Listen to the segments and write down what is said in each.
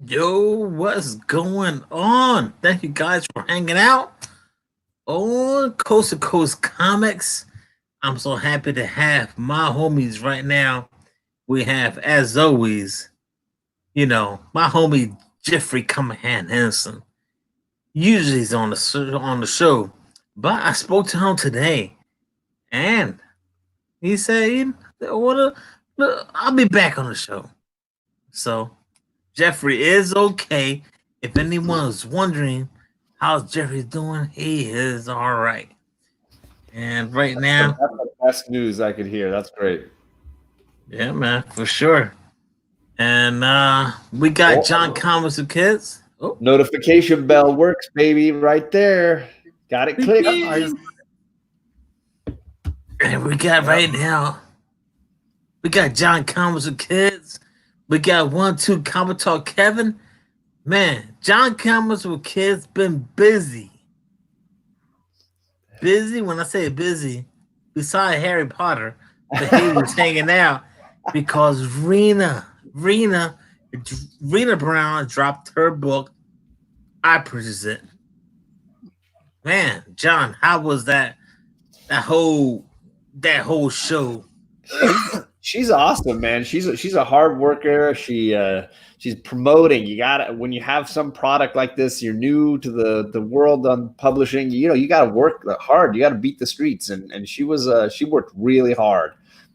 Yo, what's going on? Thank you guys for hanging out on Coast to Coast Comics. I'm so happy to have my homies right now. We have, as always, my homie Jeffrey Cumberhan Henson. Usually he's on the show, but I spoke to him today, and he said, I'll be back on the show." So Jeffrey is okay. If anyone's wondering how Jeffrey's doing, he is all right. And right That's now, the best news I could hear. That's great. yeah, man, for sure. And we got John Oh, Thomas with kids. Oh, notification bell works, baby, right there. Got it we clicked. did. And we got right now, we got John Thomas with kids. We got 1-2 Comic Talk Kevin. Man, John Thomas with kids been busy. Busy when I say busy, beside Harry Potter, but he was hanging out because Rena, Rena Brown dropped her book. I purchased it. Man, John, how was that whole that whole show? She's awesome, man. She's a hard worker. She's promoting. You got to when you have some product like this, you're new to the world on publishing. You got to work hard. You got to beat the streets, and she worked really hard,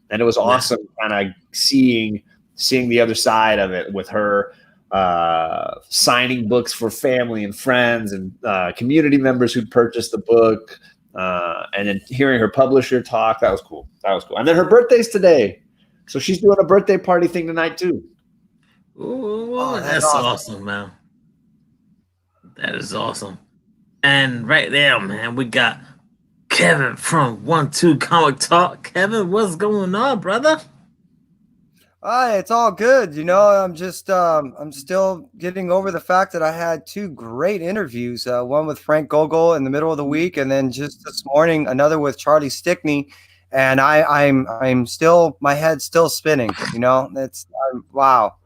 and it was Man, awesome kind of seeing the other side of it with her signing books for family and friends and community members who purchased the book. And then hearing her publisher talk, that was cool. That was cool. And then her birthday's today. So she's doing a birthday party thing tonight too. ooh, Oh, that's that's awesome. awesome, man. That is awesome. And right there, man, we got Kevin from 1-2 Comic Talk. Kevin, what's going on, brother? It's all good. I'm still getting over the fact that I had two great interviews. One with Frank Gogol in the middle of the week, and then just this morning another with Charlie Stickney. And I'm still my head's still spinning. Wow.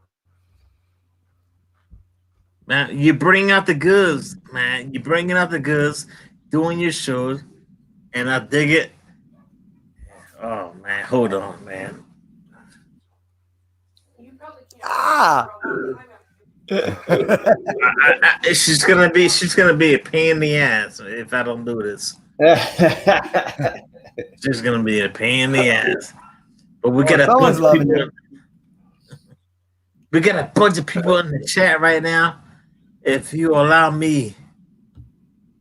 Man, you bring out the goods, man. You bringing out the goods, doing your shows, and I dig it. Oh man, hold on, man. Ah. She's gonna be a pain in the ass if I don't do this. She's gonna be a pain in the ass. But we got a bunch Someone's of loving people. it. We got a bunch of people in the chat right now. If you allow me,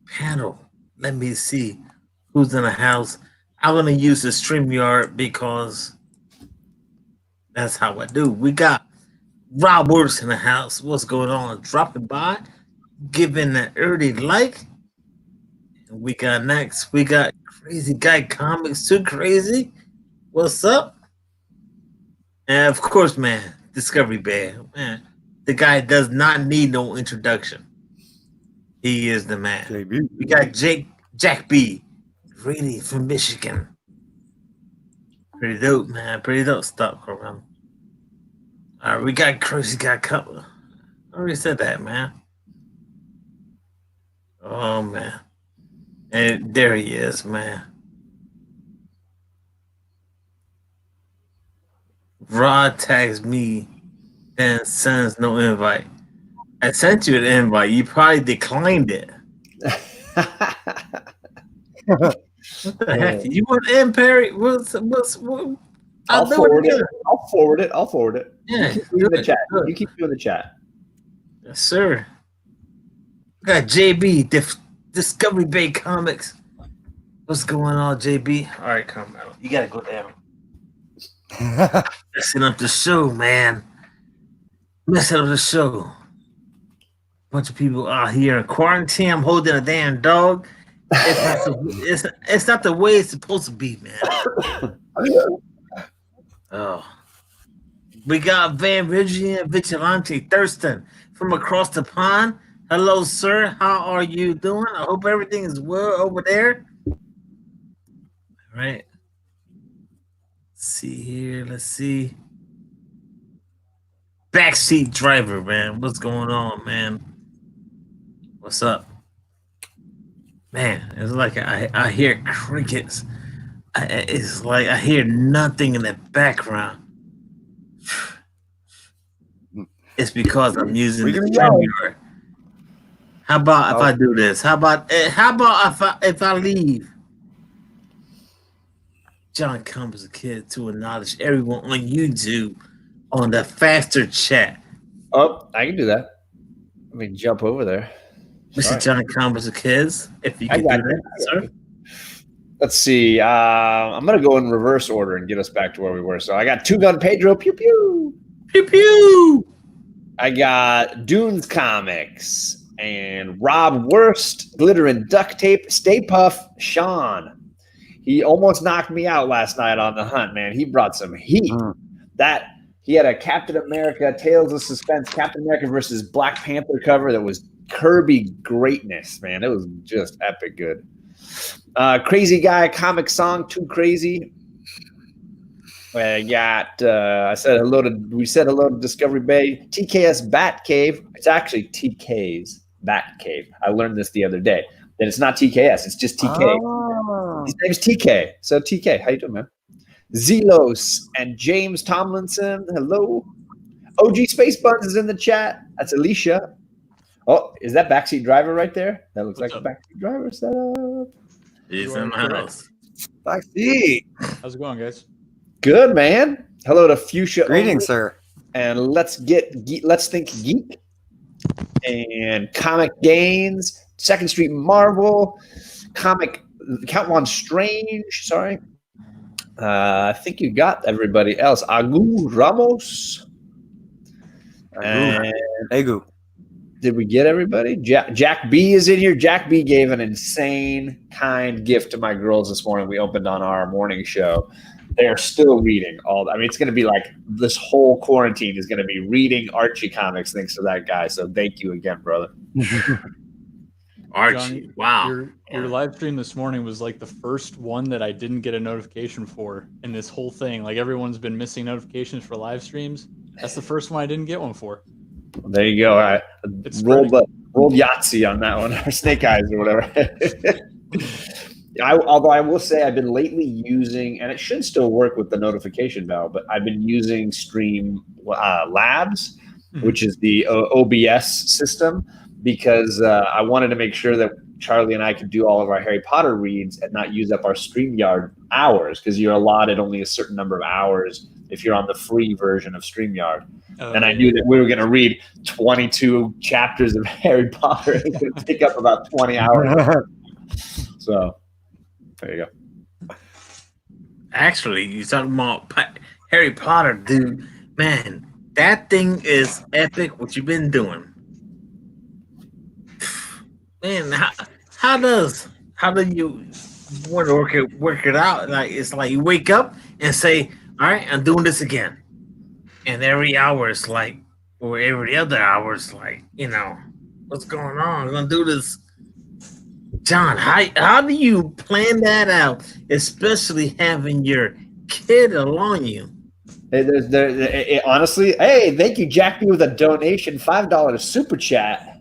panel, let me see who's in the house. I'm gonna use the StreamYard because that's how I do. We got Rob Works in the house. What's going on? Dropping by, giving an early like. We got next. We got Crazy Guy Comics Too Crazy. What's up? And of course, man, Discovery Bear. Man, the guy does not need no introduction. He is the man. JB. We got Jack B, really from Michigan. Pretty dope, man. Pretty dope stuff from him. All right, we got Crazy Guy Cover. I already said that, man. Oh man, and there he is, man. Rod tags me and sends no invite. I sent you an invite. You probably declined it. What the heck? You want in, Perry? What? I'll I'll do it forward it. again. I'll forward it. I'll forward it. Yeah, You keep doing the good, chat. good. You keep doing the chat. Yes, sir. We got JB, Discovery Bay Comics. What's going on, JB? All right, come out. You gotta go down. Messing up the show, man. Messing up the show. Bunch of people out here in quarantine. I'm holding a damn dog. It's not the way it's supposed to be, man. Oh. We got Van Virginia Vigilante Thurston from across the pond. Hello, sir. How are you doing? I hope everything is well over there. All right. Let's see here. Let's see. backseat driver, man. What's going on, man? What's up? Man, it's like I hear crickets. It's like I hear nothing in the background. It's because I'm using the StreamYard. How about if I do this? How about if I leave? John Combs a kid to acknowledge everyone on YouTube on the faster chat. Oh, I can do that. Let me jump over there. Mr. John Combs a kids, if you can do that, sir. Let's see. I'm gonna go in reverse order and get us back to where we were. So I got Two Gun Pedro, pew pew, pew pew. I got Dunes Comics and Rob Wurst, Glitter and Duct Tape, Stay Puff, Sean. He almost knocked me out last night on the hunt, man. He brought some heat. That he had a Captain America Tales of Suspense, Captain America versus Black Panther cover that was Kirby greatness, man. It was just epic good. Crazy Guy comic song, Too Crazy. I got we said hello to Discovery Bay. TKS Bat Cave. It's actually TK's Bat Cave. I learned this the other day. That it's not TKS, it's just TK. Oh. His name's TK. So TK, how you doing, man? Zelos and James Tomlinson. Hello. OG Space Buns is in the chat. That's Alicia. Oh, is that backseat driver right there? That looks like a backseat driver setup. He's in the house. Backseat. How's it going, guys? Good, man. Hello to Fuchsia. Greetings, sir. And let's think geek and Comic Gains, Second Street Marvel, Comic Count One Strange. Sorry, I think you got everybody else. Agu Ramos. And Agu. Did we get everybody? Jack B is in here. Jack B gave an insane, kind gift to my girls this morning. We opened on our morning show. They are still reading all. I mean, it's going to be like this whole quarantine is going to be reading Archie comics thanks to that guy. So thank you again, brother. Archie, John, wow. Your live stream this morning was like the first one that I didn't get a notification for in this whole thing. Like everyone's been missing notifications for live streams. That's the first one I didn't get one for. There you go. I rolled Yahtzee on that one, or Snake Eyes or whatever. Although I will say I've been lately using, and it should still work with the notification bell, but I've been using Stream Labs, which is the OBS system, because I wanted to make sure that Charlie and I could do all of our Harry Potter reads and not use up our StreamYard hours, because you're allotted only a certain number of hours if you're on the free version of StreamYard. And I knew that we were going to read 22 chapters of Harry Potter. It was going to take up about 20 hours. So there you go. Actually, you're talking about Harry Potter, dude. Man, that thing is epic. What you've been doing, man? How do you want to work it out? Like it's like you wake up and say, "All right, I'm doing this again," and every hour is like, or every other hour is like, what's going on? I'm gonna do this. John, how do you plan that out, especially having your kid along you? Honestly, hey, thank you, Jack B, with a donation, $5 super chat.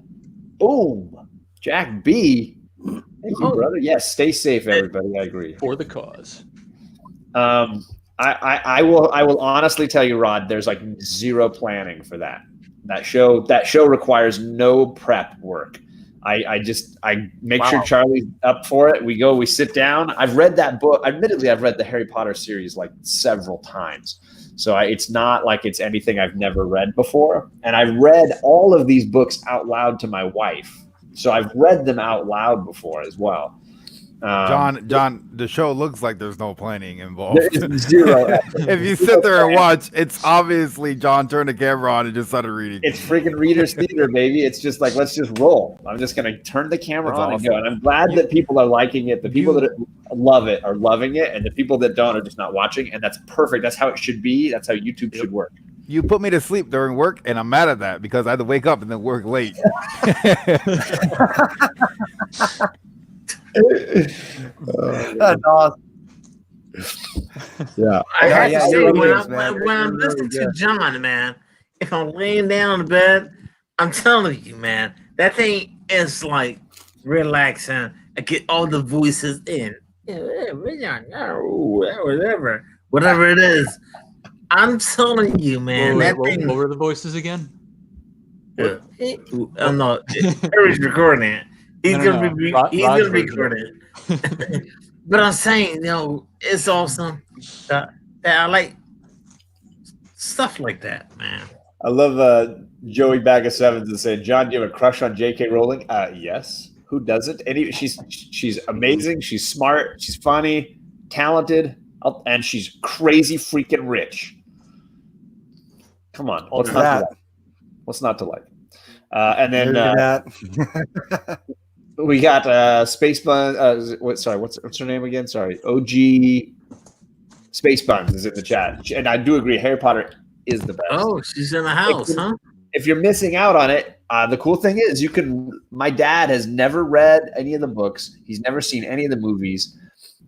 Boom, Jack B. Thank you, brother. Yes, stay safe, everybody. I agree. For the cause. I will honestly tell you, Rod. There's like zero planning for that. That show requires no prep work. I make sure Charlie's up for it. We sit down. I've read that book. Admittedly, I've read the Harry Potter series like several times. So it's not like it's anything I've never read before. And I've read all of these books out loud to my wife. So I've read them out loud before as well. John, the show looks like there's no planning involved. Zero. If you sit there and watch, it's obviously John turned the camera on and just started reading. It's freaking Reader's Theater, baby. It's just like, let's just roll. I'm just going to turn the camera on and go. And I'm glad that people are liking it. The people that love it are loving it. And the people that don't are just not watching. And that's perfect. That's how it should be. That's how YouTube should work. You put me to sleep during work, and I'm mad at that because I had to wake up and then work late. That's awesome. Yeah. I have to say, when I'm listening to John, man, if I'm laying down in the bed, I'm telling you, man, that thing is like relaxing. I get all the voices in. Whatever it is. I'm telling you, man, that thing. What were the voices again? Yeah. I'm not. Harry's recording it. He's gonna be. He's Rod's gonna record it. But I'm saying, it's awesome. That I like stuff like that, man. I love Joey Bag of Sevens and saying, John, do you have a crush on J.K. Rowling? Yes. Who doesn't? She's amazing. She's smart. She's funny, talented, and she's crazy freaking rich. Come on, what's not to like? And then we got Space Bun. What's her name again? Sorry, OG Space Buns is in the chat, and I do agree. Harry Potter is the best. Oh, she's in the house, huh? If you're missing out on it, the cool thing is my dad has never read any of the books. He's never seen any of the movies.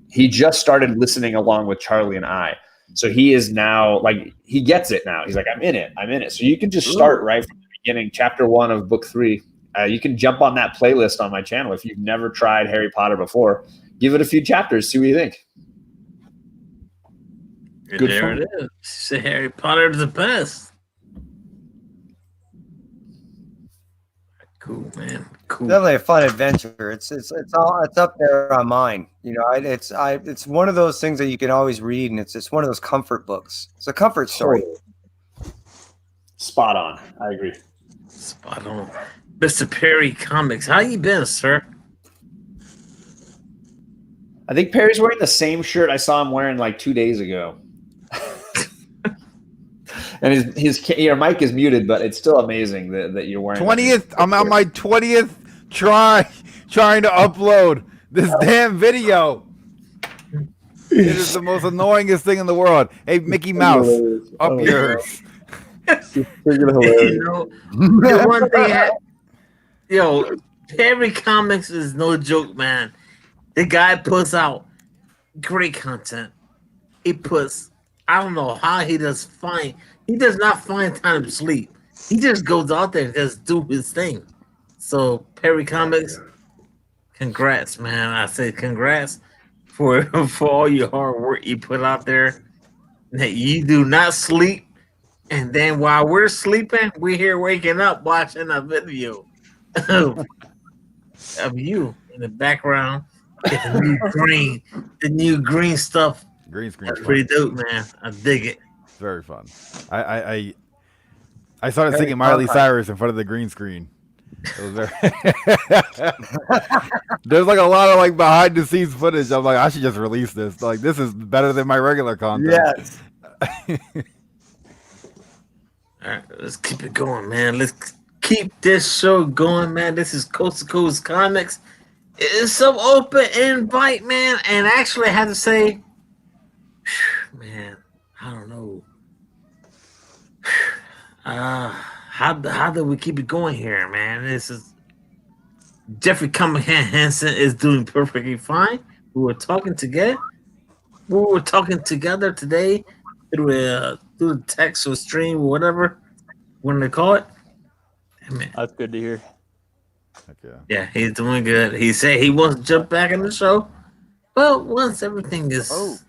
He just started listening along with Charlie and I. So he is now he gets it now. He's like, I'm in it. So you can just start right from the beginning, chapter 1 of book 3. You can jump on that playlist on my channel. If you've never tried Harry Potter before, give it a few chapters. See what you think. Good there fun. It is. Say Harry Potter is the best. Cool, man. Cool. Definitely a fun adventure. It's up there on mine. It's one of those things that you can always read, and it's one of those comfort books. It's a comfort story. Spot on. I agree. Spot on. Mr. Perry Comics, how you been, sir? I think Perry's wearing the same shirt I saw him wearing 2 days ago. And your mic is muted, but it's still amazing that you're wearing 20th. I'm on my 20th trying to upload this damn video. It is the most annoyingest thing in the world. Hey, Mickey Mouse, up yours. The one thing, Perry Comics is no joke, man. The guy puts out great content. He puts, I don't know how he does not find time to sleep. He just goes out there and just do his thing. So Perry Comics, congrats, man. I say congrats for all your hard work you put out there. That you do not sleep. And then while we're sleeping, we're here waking up watching a video of you in the background. The new green stuff. Green screen. That's pretty dope, man. I dig it. It's very fun. I started singing Miley Cyrus in front of the green screen. It was very There's a lot of behind the scenes footage. I'm like, I should just release this. This is better than my regular content. Yes. All right, let's keep it going, man. Let's keep this show going, man. This is Coast to Coast Comics. It's some open invite, man. And actually, I have to say, man, I don't know. How do we keep it going here, man? This is Jeffrey Cunningham Hansen is doing perfectly fine. We were talking together today through the text or stream or whatever when they call it. Man. That's good to hear. Okay. Yeah, he's doing good. He said he wants to jump back in the show. Well, once everything is,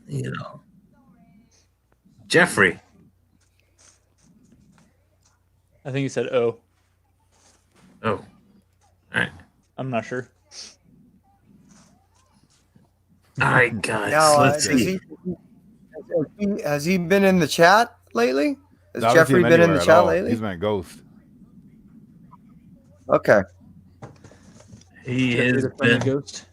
Jeffrey. I think he said "oh." Oh, all right. I'm not sure. All right, guys. Now, let's see. Has he been in the chat lately? Has No, Jeffrey been in the chat lately? He's been a ghost. Okay. He has been. Ghost.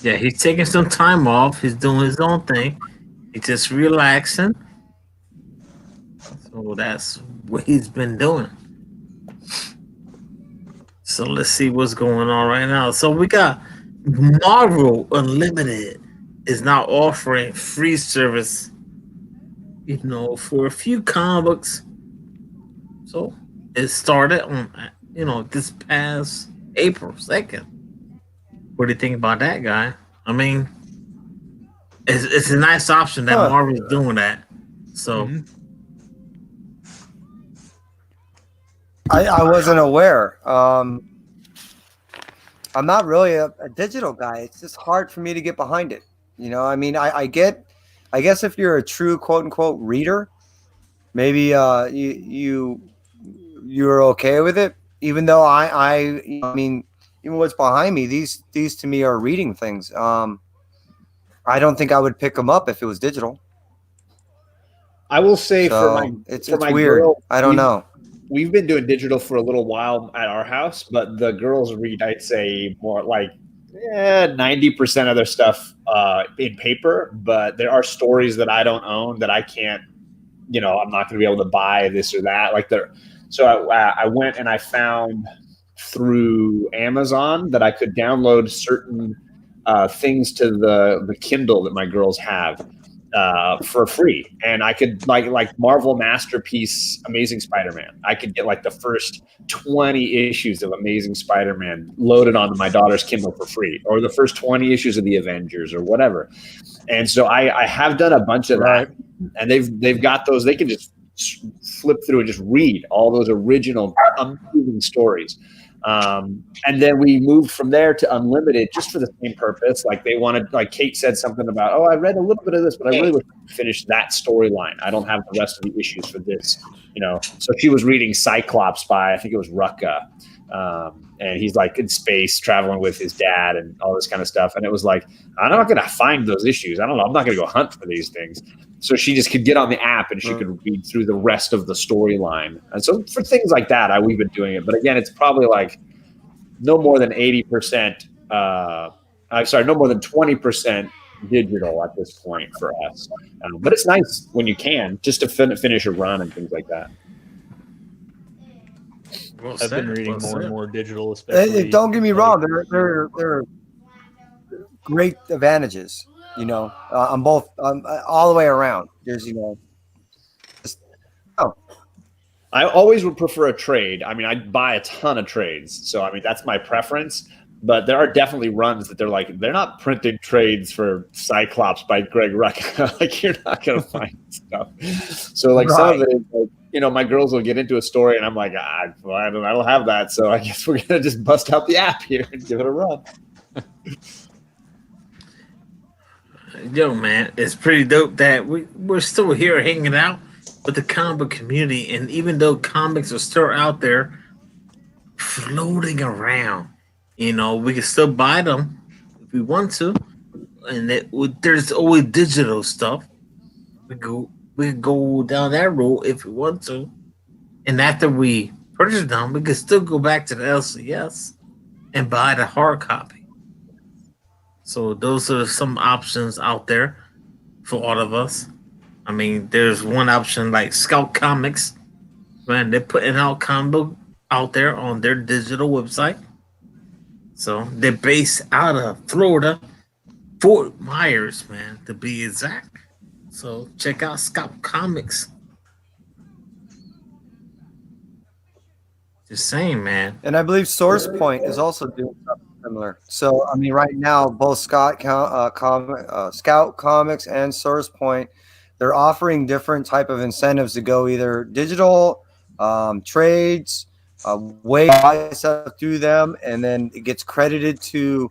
Yeah, he's taking some time off. He's doing his own thing. He's just relaxing. So that's what he's been doing. So let's see what's going on right now. So we got Marvel Unlimited is now offering free service, for a few comic books. So it started on, this past April 2nd. What do you think about that, guy? I mean, it's a nice option that Marvel's doing that. So I wasn't aware. I'm not really a digital guy. It's just hard for me to get behind it. You know, I mean, I guess if you're a true quote unquote reader, maybe you're okay with it. Even though I mean, even what's behind me, these to me are reading things. I don't think I would pick them up if it was digital. I will say So it's my weird. girl, I don't know. We've been doing digital for a little while at our house, but the girls read, I'd say, more like 90% of their stuff in paper. But there are stories that I don't own that I can't, I'm not going to be able to buy this or that. So I went and I found through Amazon that I could download certain things to the Kindle that my girls have. For free, and I could like Marvel Masterpiece Amazing Spider-Man. I could get like the first 20 issues of Amazing Spider-Man loaded onto my daughter's Kindle for free, or the first 20 issues of the Avengers or whatever. And so I have done a bunch of that, and they've got those. They can just flip through and just read all those original amazing stories. And then we moved from there to unlimited just for the same purpose. Like they wanted, like Kate said something about, I read a little bit of this, but I really wish I could finish that storyline. I don't have the rest of the issues for this, So she was reading Cyclops by, I think it was Rucka. And he's like in space traveling with his dad and all this kind of stuff. And it was like, I'm not going to find those issues. I don't know. I'm not going to go hunt for these things. So she just could get on the app and she could read through the rest of the storyline. And so for things like that, we've been doing it. But again, it's probably like no more than 80%. No more than 20% digital at this point for us. But it's nice when you can, just to finish a run and things like that. I've been reading more and more digital, especially. Don't get me wrong; there are great advantages, on both, all the way around. There's, I always would prefer a trade. I mean, I buy a ton of trades, so I mean that's my preference. But there are definitely runs that they're not printing trades for Cyclops by Greg Rucka. Like you're not gonna find stuff. So like some of it is like, my girls will get into a story and I'm like, I don't have that. So I guess we're gonna just bust out the app here and give it a run. Yo, man, it's pretty dope that we're still here hanging out with the comic community, and even though comics are still out there floating around, we can still buy them if we want to, and there's always digital stuff. We can go down that road if we want to, and after we purchase them, we can still go back to the LCS and buy the hard copy. So those are some options out there for all of us. I mean, there's one option like Scout Comics, man. They're putting out comic book out there on their digital website. So they're based out of Florida, Fort Myers, man, to be exact. So check out Scout Comics. Just saying, man. And I believe Source Point is also doing something similar. So I mean, right now, both Scout Comics and Source Point, they're offering different type of incentives to go either digital, trades, way buy stuff through them, and then it gets credited to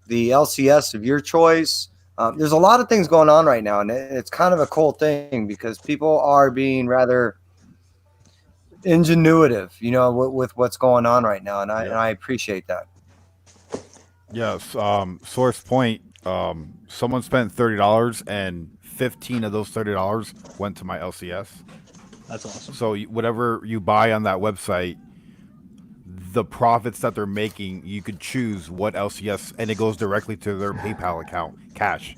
the LCS of your choice. There's a lot of things going on right now, and it's kind of a cool thing because people are being rather ingenuitive, with what's going on right now, and I appreciate that. Yes, Source Point. Someone spent $30, and 15 of those $30 went to my LCS. That's awesome. So whatever you buy on that website, the profits that they're making, you could choose what LCS, and it goes directly to their PayPal account, cash.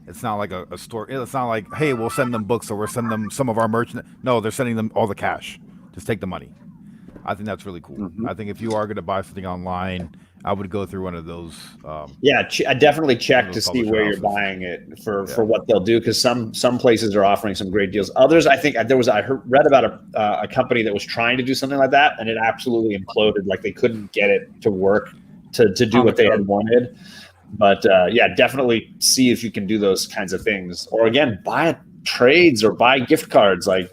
It's not like a store. It's not like, hey, we'll send them books or we'll send them some of our merch. No, they're sending them all the cash. Just take the money. I think that's really cool. Mm-hmm. I think if you are going to buy something online, I would go through one of those. I definitely check to see where you're buying it for what they'll do, because some places are offering some great deals. Others, I think I read about a company that was trying to do something like that, and it absolutely imploded. Like they couldn't get it to work to do what they had wanted. But definitely see if you can do those kinds of things, or again, buy trades or buy gift cards. Like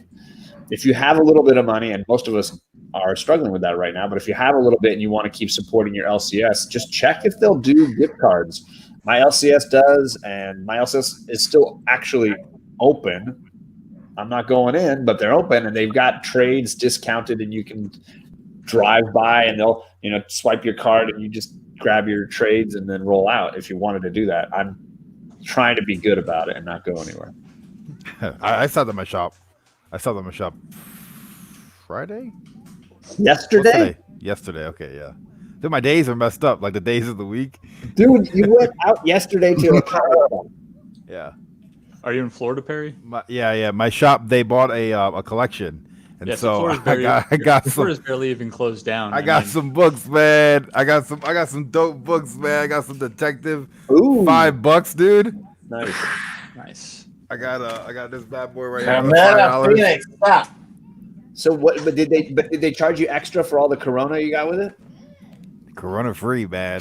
if you have a little bit of money, and most of us are struggling with that right now, but if you have a little bit and you want to keep supporting your LCS, just check if they'll do gift cards. My LCS does, and my LCS is still actually open. I'm not going in, but they're open, and they've got trades discounted, and you can drive by and they'll swipe your card and you just grab your trades and then roll out if you wanted to do that. I'm trying to be good about it and not go anywhere. I saw them at my shop. Friday? Yesterday? Yesterday. Okay, yeah. Dude, my days are messed up, like the days of the week. Dude, you went out yesterday to a comic. Yeah. Are you in Florida, Perry? Yeah. My shop, they bought a collection. And so Florida's barely even closed down. I got some books, man. I got some dope books, man. I got some detective. Ooh. $5, dude. Nice. I got this bad boy right here. $5. So what? But did they charge you extra for all the Corona you got with it? Corona free, man.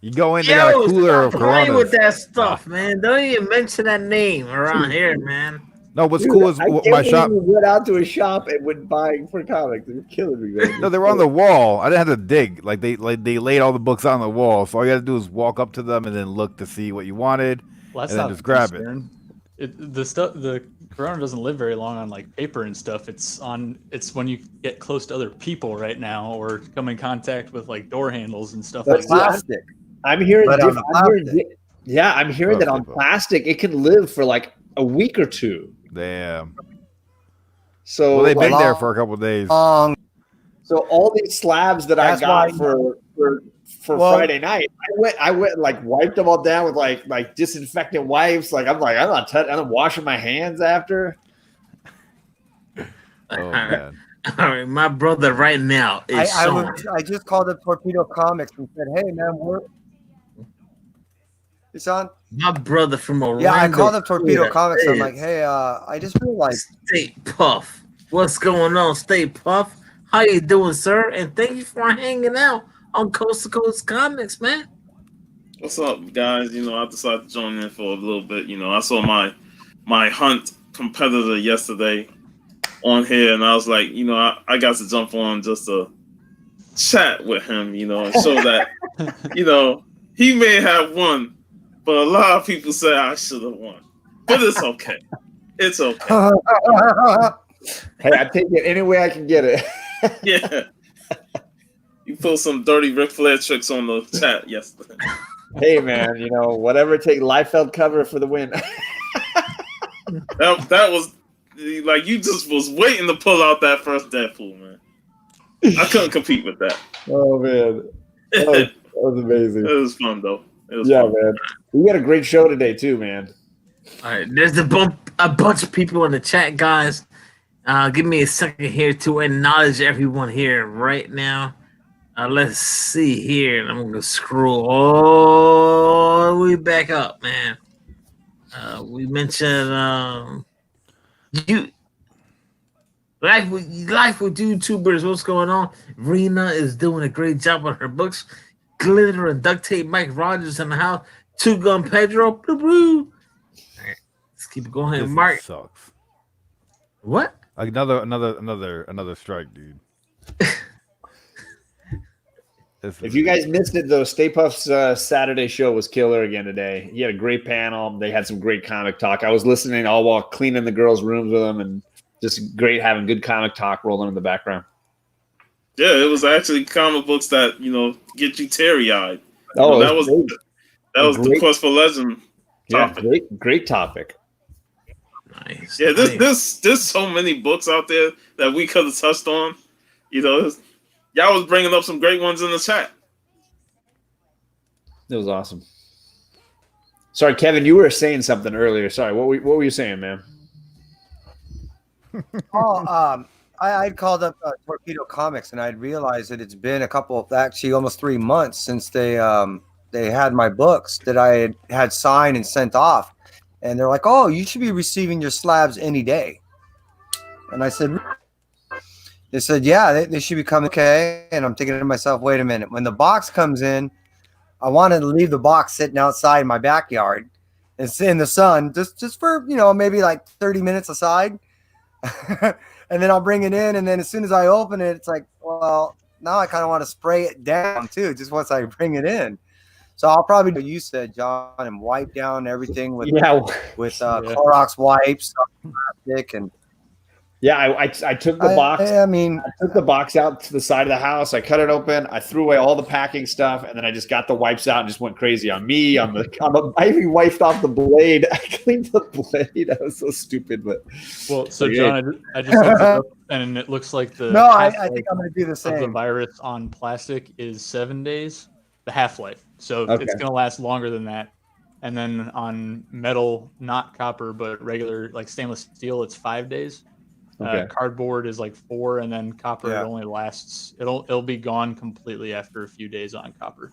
You go in, they got a cooler of Corona. with that stuff, man. Don't even mention that name around here, man. No, what's cool is my shop. You went out to a shop and went buying for comics. They're killing me, man. No, they were on the wall. I didn't have to dig. Like they laid all the books on the wall. So all you had to do is walk up to them and then look to see what you wanted, and then just grab it. The Corona doesn't live very long on like paper and stuff. It's when you get close to other people right now or come in contact with like door handles and stuff like plastic. I'm hearing that on plastic it can live for like a week or two. Damn. So they've been there for a couple of days. So all these slabs that I got for Friday night, I went like wiped them all down with like disinfectant wipes. Like I'm not washing my hands after. Oh man. All right, my brother right now is I just called up Torpedo Comics and said, "Hey man, it's on." My brother from Orlando. Yeah, I called up Torpedo Comics. I'm like, "Hey, I just realized." State Puff, what's going on, State Puff? How you doing, sir? And thank you for hanging out on Coast to Coast Comics, man. What's up, guys? I decided to join in for a little bit. I saw my hunt competitor yesterday on here, and I was like, I got to jump on just to chat with him, and show that, he may have won, but a lot of people say I should have won. But it's okay. It's okay. Hey, I take it any way I can get it. Yeah. You pulled some dirty Ric Flair tricks on the chat yesterday. Hey, man, whatever it takes, Liefeld cover for the win. That was like you just was waiting to pull out that first Deadpool, man. I couldn't compete with that. Oh, man. That was amazing. It was fun, though. Fun. Man. We had a great show today, too, man. All right, there's a bunch of people in the chat, guys. Give me a second here to acknowledge everyone here right now. Let's see here. I'm going to scroll all the way back up, man. We mentioned Life with YouTubers. What's going on? Rena is doing a great job on her books. Glitter and duct tape. Mike Rogers in the house. Two Gun Pedro. Boo boo. All right, let's keep it going. This Mark sucks. What? Another strike, dude. If you guys missed it, though, Stay Puff's Saturday show was killer again today. He had a great panel. They had some great comic talk. I was listening all while cleaning the girls' rooms with them, and just great having good comic talk rolling in the background. Yeah, it was actually comic books that get you teary-eyed. Oh, that was the Quest for Legend topic. Yeah, great topic. Nice. Yeah, there's so many books out there that we could have touched on. Y'all was bringing up some great ones in the chat. It was awesome. Sorry, Kevin, you were saying something earlier. Sorry, what were you saying, man? I'd called up Torpedo Comics, and I'd realized that it's been almost 3 months since they had my books that I had signed and sent off. And they're like, "Oh, you should be receiving your slabs any day." And I said, they said, "Yeah, they should be coming." Okay. And I'm thinking to myself, wait a minute. When the box comes in, I wanted to leave the box sitting outside my backyard. It's in the sun, just for, maybe like 30 minutes aside. and then I'll bring it in, and then as soon as I open it, it's like, well, now I kind of want to spray it down too, just once I bring it in. So I'll probably do what you said, John, and wipe down everything with Clorox wipes, plastic, and I took the box. I mean, I took the box out to the side of the house. I cut it open. I threw away all the packing stuff, and then I just got the wipes out and just went crazy on me. I even wiped off the blade. I cleaned the blade. I was so stupid, but so John, I just looked it up, and it looks like the I think I'm going to do the same. The virus on plastic is 7 days, the half-life. So it's going to last longer than that. And then on metal, not copper, but regular like stainless steel, it's 5 days. Cardboard is like 4, and then copper it only lasts. It'll be gone completely after a few days on copper.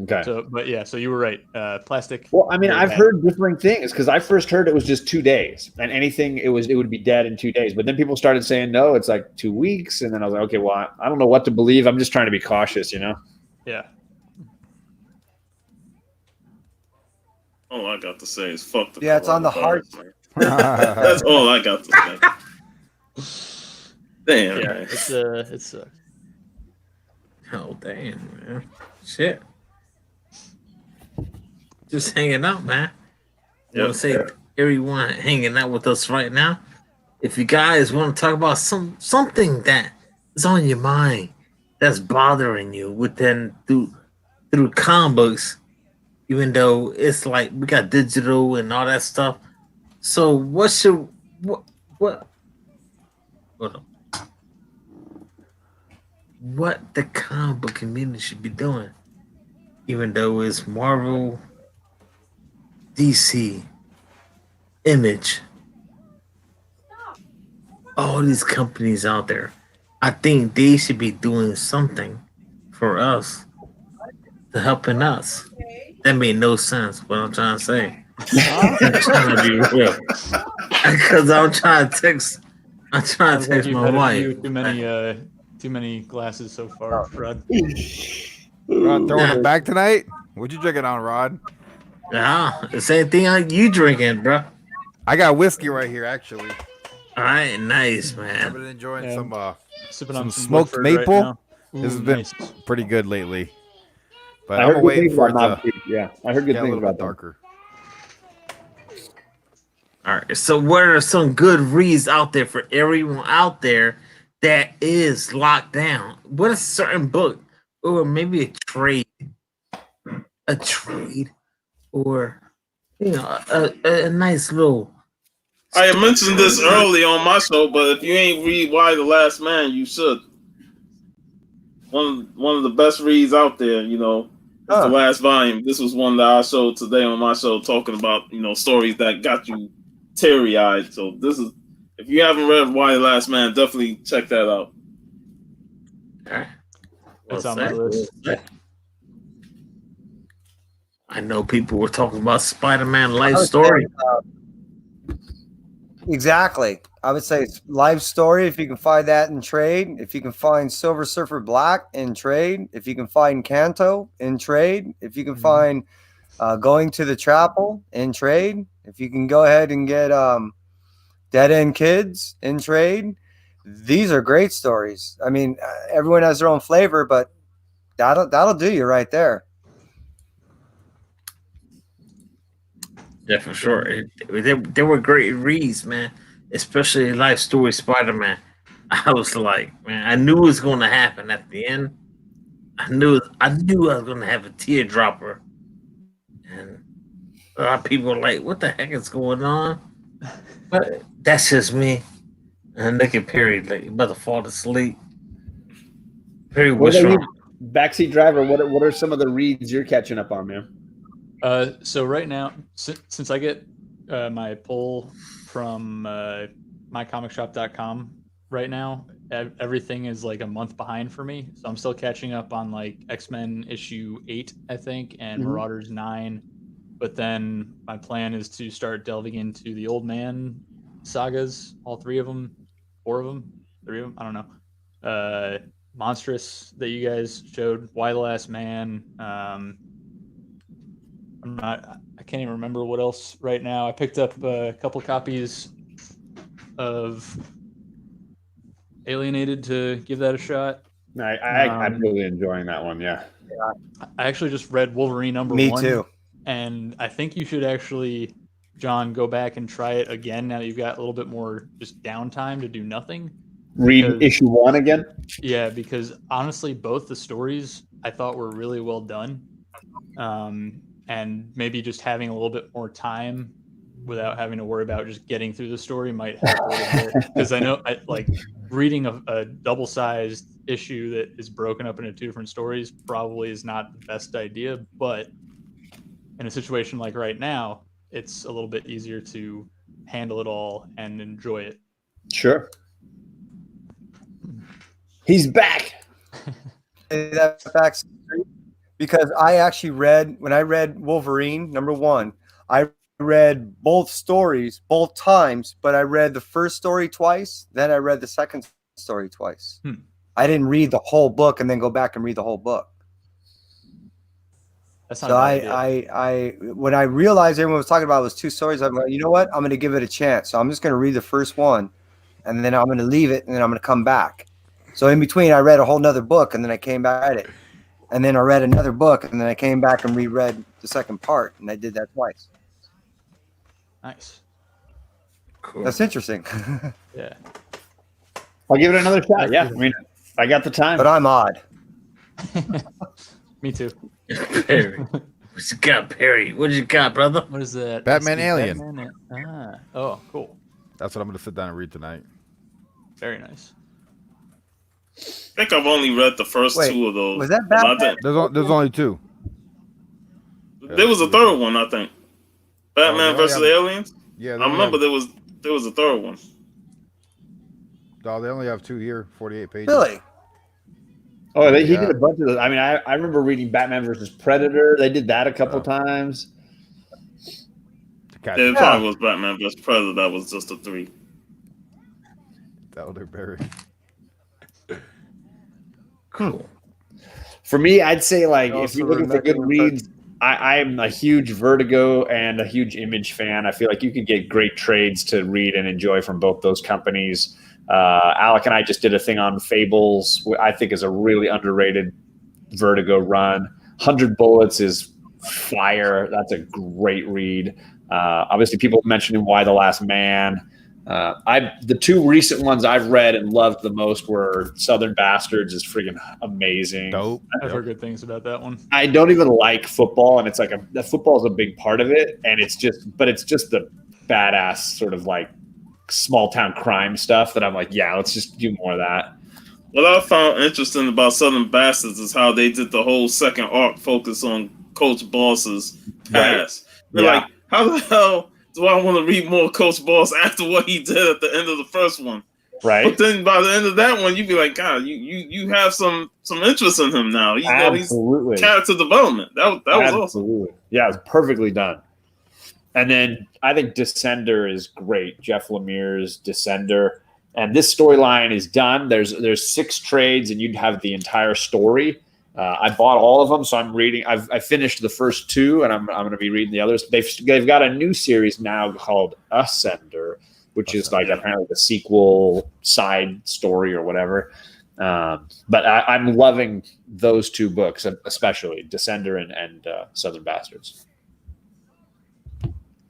Okay. So you were right. Plastic. Well, I mean, I've heard different things because I first heard it was just 2 days, and anything it would be dead in 2 days. But then people started saying no, it's like 2 weeks, and then I was like, okay, well, I don't know what to believe. I'm just trying to be cautious, you know. Yeah. All I got to say is fuck the. Yeah, it's on the heart. That's all I got to say. Damn. Yeah, man. it sucks. Oh damn, man. Shit. Just hanging out, man. I want to say everyone hanging out with us right now. If you guys want to talk about something that is on your mind that's bothering you through comic books, even though it's like we got digital and all that stuff. So what the comic book community should be doing, even though it's Marvel, DC, Image, all these companies out there, I think they should be doing something for us to helping us. That made no sense. What I'm trying to say. I'm trying to be real because I'm trying to text my wife. Too many glasses so far, Rod. Rod throwing it back tonight? What you drinking on, Rod? Yeah, the same thing you drinking, bro. I got whiskey right here, actually. All right, nice, man. I've been enjoying sipping some on smoked Woodford maple. Right now. This has been pretty good lately. But I'm waiting for it to. I heard good get a things little about bit darker. All right, so what are some good reads out there for everyone out there that is locked down? What a certain book, or maybe a trade, or a nice little. I had mentioned this early on my show, but if you ain't read Why the Last Man, you should. One of the best reads out there, you know. It's the last volume. This was one that I showed today on my show, talking about stories that got you teary-eyed. So this is, if you haven't read Why the Last Man, definitely check that out. It's on my list. I know people were talking about Spider-Man life story. Exactly. I would say it's life story. If you can find that in trade, if you can find Silver Surfer Black in trade, if you can find Kanto in trade, if you can find Going to the Chapel in trade, if you can go ahead and get Dead End Kids in trade, these are great stories. I mean, everyone has their own flavor, but that'll do you right there. Yeah, for sure. They were great reads, man. Especially Life Story Spider-Man. I was like, man, I knew it was going to happen at the end. I knew I was going to have a teardropper. And a lot of people were like, what the heck is going on? But that's just me. And look at Perry, like, you about to fall asleep. Perry, what's wrong? Backseat driver, what are some of the reads you're catching up on, man? So right now, since I get my pull from mycomicshop.com right now, everything is like a month behind for me. So I'm still catching up on like X-Men issue 8, I think, and Marauders 9. But then my plan is to start delving into the Old Man sagas, all 3 of them, 4 of them, 3 of them, I don't know. Monstrous that you guys showed, Why the Last Man. I can't even remember what else right now. I picked up a couple copies of Alienated to give that a shot. I'm really enjoying that one. Yeah. I actually just read Wolverine #1. Me too. And I think you should actually, John, go back and try it again now that you've got a little bit more just downtime to do nothing. Read issue 1 again. Yeah, because honestly, both the stories I thought were really well done. And maybe just having a little bit more time without having to worry about just getting through the story might help a little bit. Because I know, like, reading a double-sized issue that is broken up into 2 different stories probably is not the best idea. But in a situation like right now, it's a little bit easier to handle it all and enjoy it. Sure. He's back. That back because I actually read, when I read Wolverine #1, I read both stories both times, but I read the first story twice, then I read the second story twice. I didn't read the whole book and then go back and read the whole book. That's not So a bad idea. I when I realized everyone was talking about it was 2 stories, I'm like, you know what? I'm going to give it a chance. So I'm just going to read the first one, and then I'm going to leave it, and then I'm going to come back. So in between, I read a whole nother book, and then I came back at it, and then I read another book, and then I came back and reread the second part, and I did that twice. Nice. Cool. That's interesting. Yeah. I'll give it another shot. Yeah, I mean, I got the time. But I'm odd. Me too. Perry. What you got, Perry? What you got, brother? What is that? Batman That's the Alien. Oh, cool. That's what I'm going to sit down and read tonight. Very nice. I think I've only read the first Wait, 2 of those. was that But I Batman? think There's only 2. there was a third one, I think. Batman they versus only have- Aliens. Yeah, I remember there was a third one. No, they only have 2 here, 48 pages. Really? Oh, he Yeah. did a bunch of those. I mean, I remember reading Batman versus Predator. They did that a couple times. Catch It it. probably was Batman vs. Predator. That was just a 3. Elder Perry. Cool. For me, I'd say, like, I if you're also looking for good remember- reads, I'm a huge Vertigo and a huge Image fan. I feel like you could get great trades to read and enjoy from both those companies. Alec and I just did a thing on Fables. I think is a really underrated Vertigo run. 100 Bullets is fire. That's a great read. Obviously, people mentioning Why the Last Man. The 2 recent ones I've read and loved the most were Southern Bastards is freaking amazing. Dope. I've heard good things about that one. I don't even like football, and it's like the football is a big part of it, and it's just the badass sort of like small town crime stuff that I'm like, yeah, let's just do more of that. What I found interesting about Southern Bastards is how they did the whole second arc focus on Coach Boss's past. They're Yeah. like, how the hell do I want to read more Coach Boss after what he did at the end of the first one? Right? But then by the end of that one, you'd be like, God, you have some interest in him now. He's Absolutely. character development. That was awesome. Absolutely. Yeah, it's perfectly done. And then I think Descender is great. Jeff Lemire's Descender. And this storyline is done. There's 6 trades, and you'd have the entire story. I bought all of them, so I'm reading. I finished the first 2, and I'm going to be reading the others. They've got a new series now called Ascender, which is like apparently the sequel side story or whatever. But I'm loving those 2 books, especially Descender and Southern Bastards.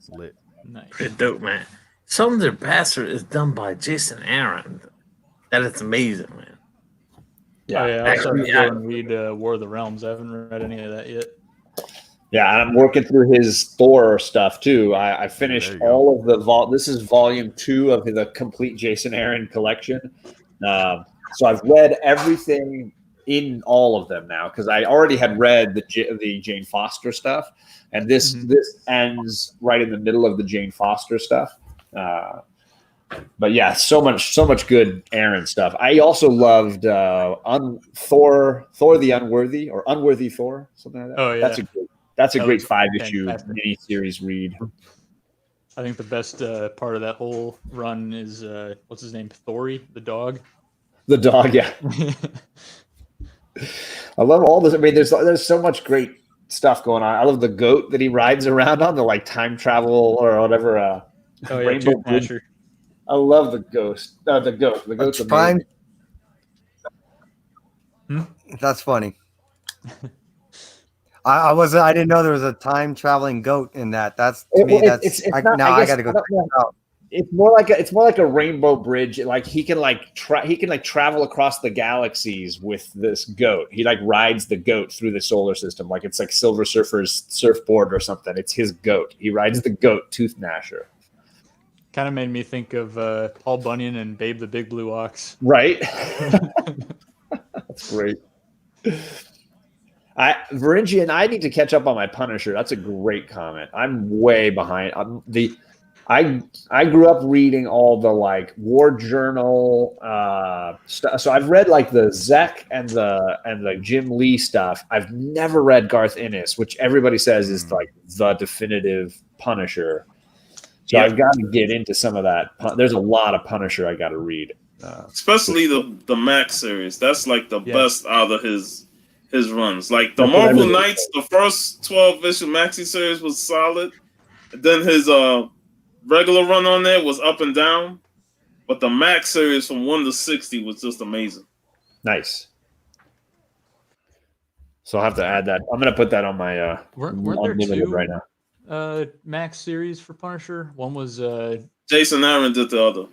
Lit. Nice. Pretty dope, man. Southern Bastard is done by Jason Aaron. That is amazing, man. Yeah. Oh, yeah. I started Actually, to go and read War of the Realms. I haven't read any of that yet. Yeah, and I'm working through his Thor stuff too. I finished There you go. all of the this is volume 2 of the complete Jason Aaron collection. So I've read everything in all of them now because I already had read the Jane Foster stuff, and this ends right in the middle of the Jane Foster stuff. But yeah, so much good Aaron stuff. I also loved Thor the Unworthy or Unworthy Thor, something like that. Oh, yeah. That's a That great was 5-issue fantastic. mini-series read. I think the best part of that whole run is what's his name? Thori, the dog. The dog, yeah. I love all this. I mean, there's so much great stuff going on. I love the goat that he rides around on, the like time travel or whatever. Oh yeah, Rainbow Tooth Bridge. Smasher. I love the ghost. The goat. The goat's Prime. amazing. That's funny. I didn't know there was a time traveling goat in that. That's to me. That's It's not. I got to go check it out. It's more like a rainbow bridge. Like he can travel across the galaxies with this goat. He like rides the goat through the solar system, like it's like Silver Surfer's surfboard or something. It's his goat. He rides the goat, Tooth Gnasher. Kind of made me think of Paul Bunyan and Babe the Big Blue Ox. Right. That's great. Varingian, I need to catch up on my Punisher. That's a great comment. I'm way behind. I grew up reading all the like war journal stuff. So I've read like the Zek and the Jim Lee stuff. I've never read Garth Ennis, which everybody says is like the definitive Punisher. So I've got to get into some of that. There's a lot of Punisher I got to read. Especially the Max series. That's like the best out of his runs. Like the Marvel Knights, the first 12 issue Maxi series was solid. Then his regular run on there was up and down. But the Max series from 1 to 60 was just amazing. Nice. So I'll have to add that. I'm going to put that on my weren't there two right now. Max series for Punisher? One was Jason Aaron did the other.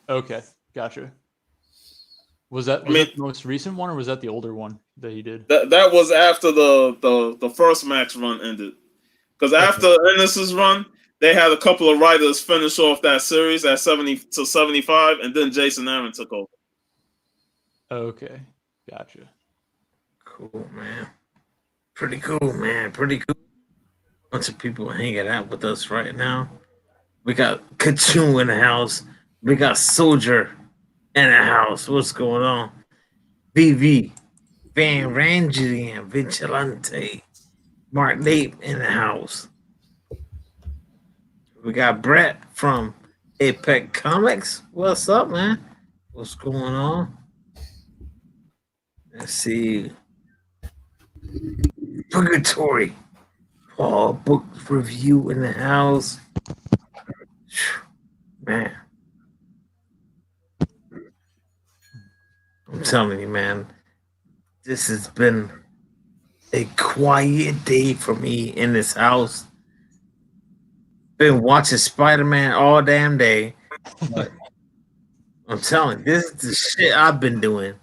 Okay, gotcha. Was that the most recent one, or was that the older one that he did? That was after the first Max run ended. Because after Ennis's run, they had a couple of writers finish off that series at 70 to 75, and then Jason Aaron took over. Okay, gotcha. Cool, man. Pretty cool, man. Pretty cool. Bunch of people hanging out with us right now. We got Kachoo in the house. We got Soldier in the house. What's going on? VV, Van Rangian, Vigilante, Mark Nape in the house. We got Brett from Apex Comics. What's up, man? What's going on? Let's see. Purgatory. Paul book review in the house. Man. I'm telling you, man. This has been a quiet day for me in this house. Been watching Spider-Man all damn day. But I'm telling you, this is the shit I've been doing.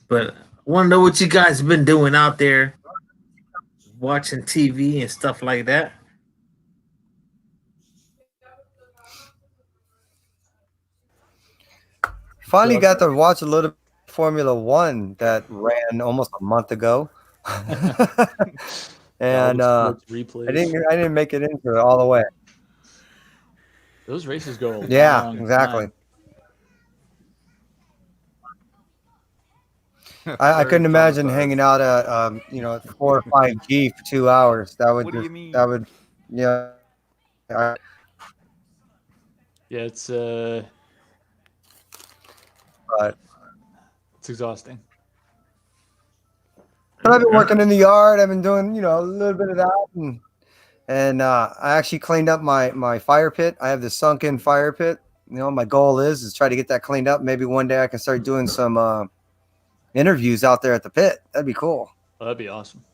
But I want to know what you guys have been doing out there. Watching TV and stuff like that. Finally got to watch a little Formula One that ran almost a month ago. And I didn't make it into it all the way. Those races go a long exactly. time. I couldn't imagine hanging out at 4 or 5G for 2 hours. That would What do you mean? Yeah, it's but it's exhausting. But I've been working in the yard. I've been doing, a little bit of that, and I actually cleaned up my fire pit. I have this sunken fire pit. My goal is try to get that cleaned up. Maybe one day I can start doing some interviews out there at the pit. That'd be cool. Oh, that'd be awesome.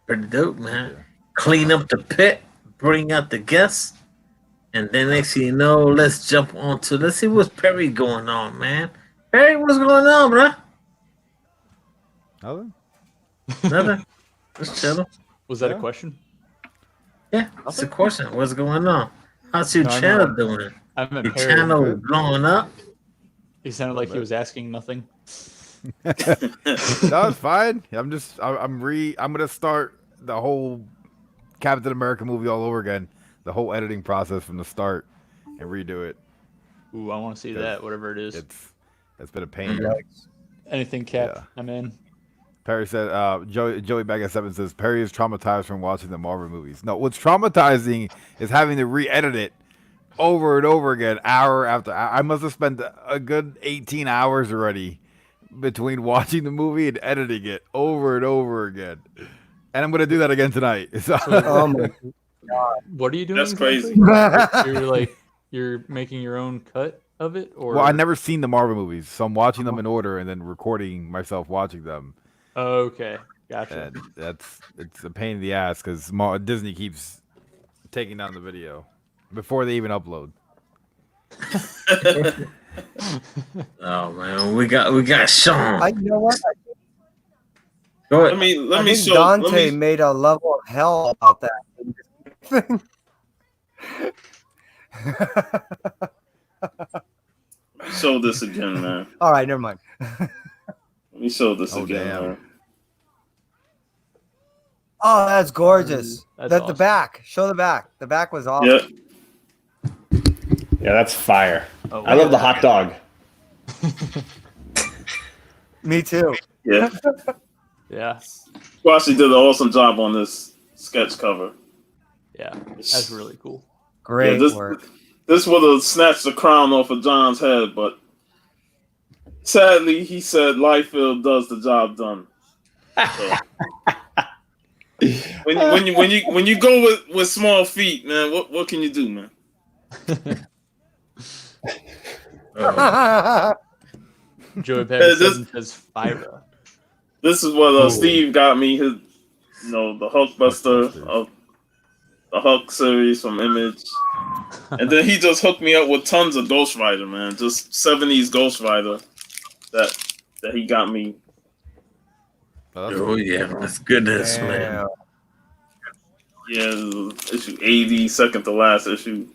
Pretty dope, man. Clean up the pit, bring out the guests, and then next thing you know, let's see what's Perry going on, man. Perry, what's going on, bro? Nothing. Just chilling. Was that a question? Yeah, that's a question. What's going on? How's your channel doing? Your channel blowing up? He sounded like he was asking nothing. That was fine. I'm gonna start the whole Captain America movie all over again. The whole editing process from the start and redo it. Ooh, I want to see that, whatever it is. It's been a pain. Anything, Cap? Yeah. I'm in. Perry said, Joey Bag at 7 says, Perry is traumatized from watching the Marvel movies. No, what's traumatizing is having to re-edit it over and over again, hour after hour. I must have spent a good 18 hours already between watching the movie and editing it over and over again. And I'm going to do that again tonight. So, Oh my God. What are you doing? That's crazy. You're like You're making your own cut of it, or Well, I've never seen the Marvel movies, so I'm watching them in order and then recording myself watching them. Okay, gotcha. And it's a pain in the ass because Disney keeps taking down the video before they even upload. Oh man, we got Sean. You know what? Go ahead. Let me think show. Dante made a level of hell about that. Show this again, man. All right, never mind. Let me show this again, damn. man. Oh, that's gorgeous. That's The awesome. back. Show the back. The back was awesome. Yeah. Yeah, that's fire. Oh, I love the hot dog. Me too. Yeah. Yeah, Squashy did an awesome job on this sketch cover. yeah, that's really cool. Great this, work. This would have snatched the crown off of John's head, but sadly, he said Liefeld does the job done. So, when you go with small feet, man, what can you do, man? Joey Perry says Fyra. This is what Steve got me. His, the Hulkbuster of the Hulk series from Image, and then he just hooked me up with tons of Ghost Rider, man. Just 70s Ghost Rider that he got me. Oh yeah, that's goodness, man. Yeah, issue 80, second to last issue.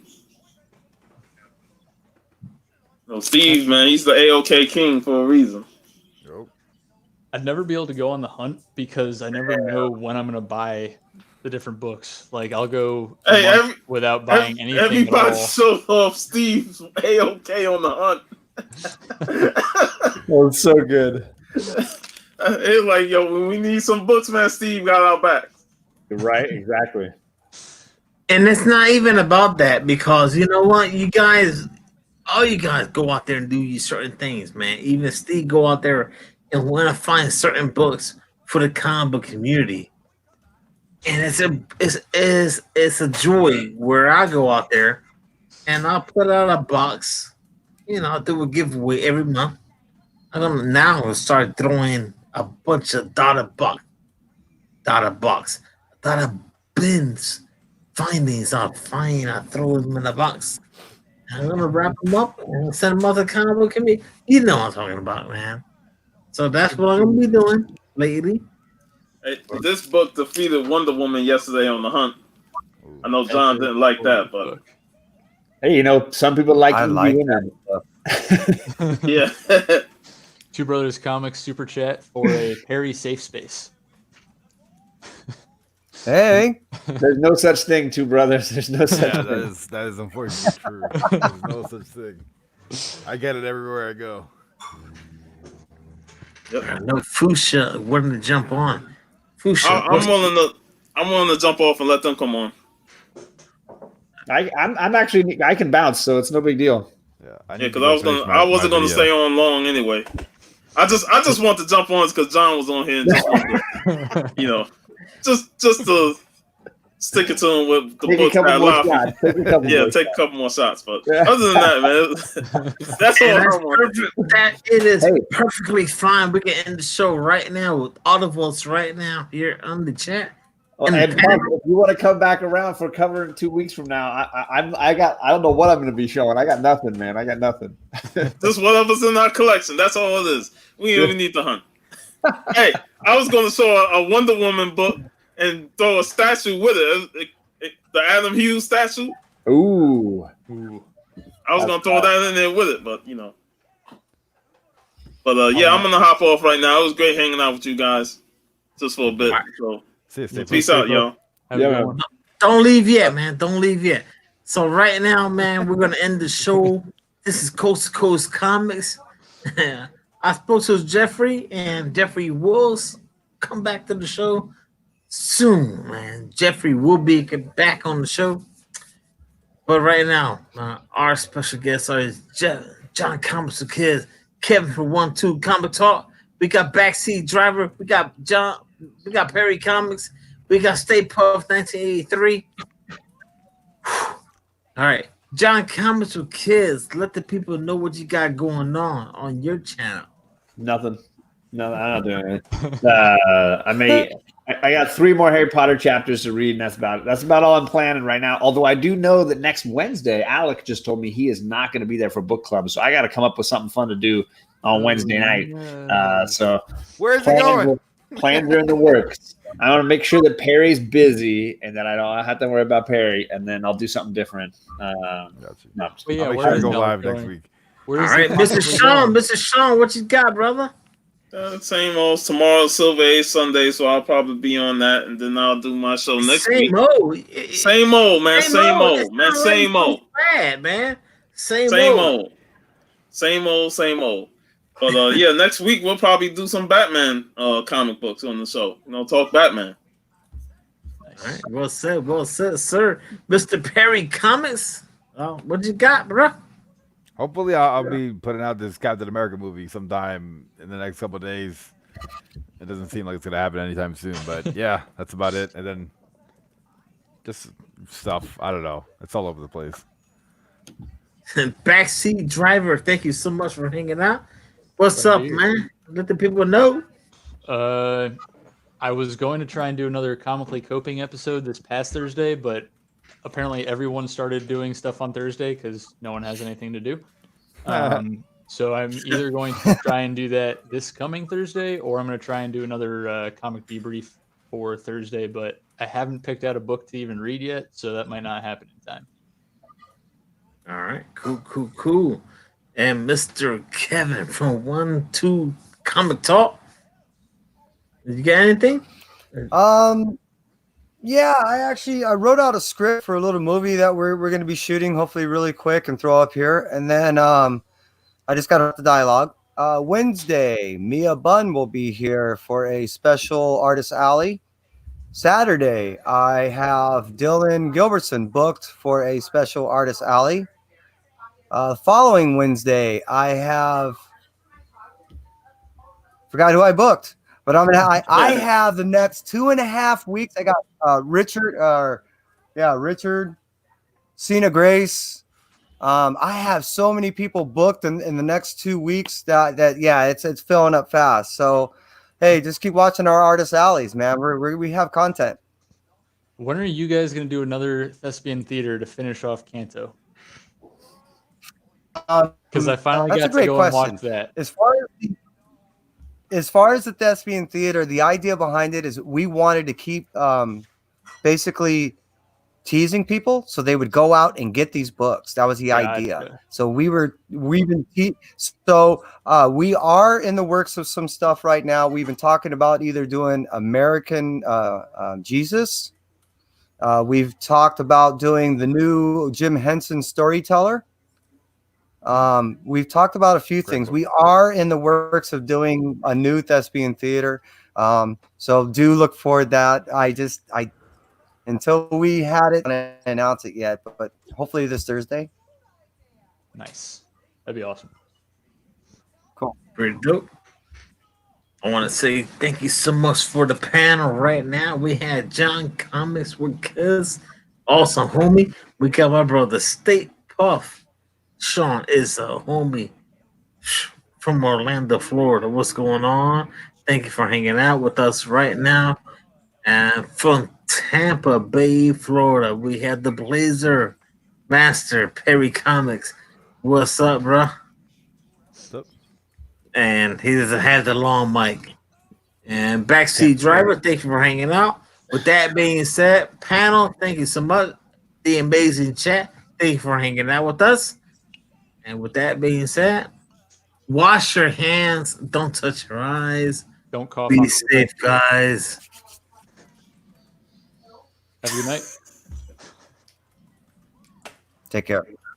Steve, man, he's the AOK king for a reason. I'd never be able to go on the hunt because I never know when I'm going to buy the different books. Like, I'll go without buying anything Everybody at all. showed off Steve's AOK on the hunt. That's so good. It's like, yo, when we need some books, man, Steve got our back. Right, exactly. And it's not even about that because you know what, all you guys go out there and do you certain things, man. Even Steve go out there and want to find certain books for the comic book community, and it's a joy where I go out there and I'll put out a box, I'll do a giveaway every month. I'm gonna now start throwing a bunch of dotted bins findings. I throw them in a box. I'm gonna wrap them up and send them out to the comic book community. You know what I'm talking about, man. So that's what I'm gonna be doing lately. Hey, this book defeated Wonder Woman yesterday on the hunt. I know John didn't like that, but hey, some people like that. Yeah. Two Brothers Comics super chat for a Perry safe space. Hey, there's no such thing, Two Brothers. There's no such thing. That is unfortunately true. There's no such thing. I get it everywhere I go. Yep. No Fuchsia willing to jump on. Fuchsia, I'm willing to jump off and let them come on. I'm actually I can bounce, so it's no big deal. Yeah, because I wasn't gonna stay on long anyway. I just want to jump on because John was on here and just want to, just to stick it to him with the book. Take a couple more shots. But other than that, man, that's all I want. It is perfectly fine. We can end the show right now with all of us right now here on the chat. Well, and Mark, if you want to come back around for covering 2 weeks from now, I don't know what I'm going to be showing. I got nothing, man. I got nothing. Just whatever's in our collection. That's all it is. We don't even need to hunt. Hey, I was going to show a Wonder Woman book and throw a statue with it. The Adam Hughes statue. Ooh. I was going to throw that in there with it, but But yeah, I'm going to hop off right now. It was great hanging out with you guys just for a bit. So. Peace out, y'all. Don't leave yet, man. Don't leave yet. So right now, man, we're gonna end the show. This is Coast to Coast Comics. I spoke to Jeffrey, and Jeffrey will come back to the show soon, man. Jeffrey will be back on the show. But right now, our special guests are John Comics for Kids, Kevin from 1-2 Comic Talk. We got Backseat Driver. We got John. We got Perry Comics. We got Stay Puft 1983. All right. John Comics with Kids. Let the people know what you got going on your channel. Nothing. No, I'm not doing it. I got 3 more Harry Potter chapters to read, and that's about it. That's about all I'm planning right now. Although I do know that next Wednesday, Alec just told me he is not going to be there for book club, so I got to come up with something fun to do on Wednesday night. So Where's he going? plans are in the works. I want to make sure that Perry's busy, and then I don't have to worry about Perry, and then I'll do something different. Gotcha. No, Well, yeah, I'll make where sure to is go Alec live going? next week. Where All is right, he Mr. possibly Sean, going? Mr. Sean, what you got, brother? Same old. Tomorrow, Silver Age Sunday, so I'll probably be on that, and then I'll do my show next week. Same old. Same old, man. Same It's old, man. not Same like old. bad, man. Same Same old. old. Same old. Same old. But yeah, next week we'll probably do some Batman comic books on the show. Talk Batman. All right, well said, sir. Mr. Perry Comics. What you got, bro? Hopefully, I'll be putting out this Captain America movie sometime in the next couple of days. It doesn't seem like it's gonna happen anytime soon, but yeah, that's about it. And then just stuff. I don't know. It's all over the place. Backseat driver, thank you so much for hanging out. What's Right up, here. man? Let the people know. I was going to try and do another comically coping episode this past Thursday, but apparently everyone started doing stuff on Thursday because no one has anything to do. So I'm either going to try and do that this coming Thursday, or I'm going to try and do another comic debrief for Thursday. But I haven't picked out a book to even read yet, so that might not happen in time. All right, cool. And Mr. Kevin from 1-2 Comic Talk. Did you get anything? Yeah, I wrote out a script for a little movie that we're going to be shooting, hopefully really quick, and throw up here. And then I just got the dialogue. Wednesday, Mia Bunn will be here for a special Artist Alley. Saturday, I have Dylan Gilbertson booked for a special Artist Alley. Following Wednesday, I forgot who I booked, but I have the next 2.5 weeks. I got Richard, Cena Grace. I have so many people booked in the next 2 weeks that it's filling up fast. So, hey, just keep watching our Artist Alleys, man. We have content. When are you guys going to do another thespian theater to finish off Canto? Because I finally got to go and watch that. As far as the thespian theater, the idea behind it is we wanted to keep basically teasing people so they would go out and get these books. That was the idea. So we are in the works of some stuff right now. We've been talking about either doing American Jesus. We've talked about doing the new Jim Henson Storyteller. We've talked about a few things. We are in the works of doing a new thespian theater. So do look for that. I until we had it, I don't announce it yet, but hopefully this Thursday. Nice. That'd be awesome. Cool. Pretty dope. I want to say thank you so much for the panel right now. We had John Comics with Kids. Awesome, homie. We got my brother State Puff. Sean is a homie from Orlando, Florida. What's going on? Thank you for hanging out with us right now. And from Tampa Bay, Florida, we have the Blazer Master, Perry Comics. What's up, bro? What's up? And he doesn't have the long mic. And Backseat Driver, thank you for hanging out. With that being said, panel, thank you so much. The amazing chat, thank you for hanging out with us. And with that being said, wash your hands. Don't touch your eyes. Don't cough. Be safe, guys. Have a good night. Take care.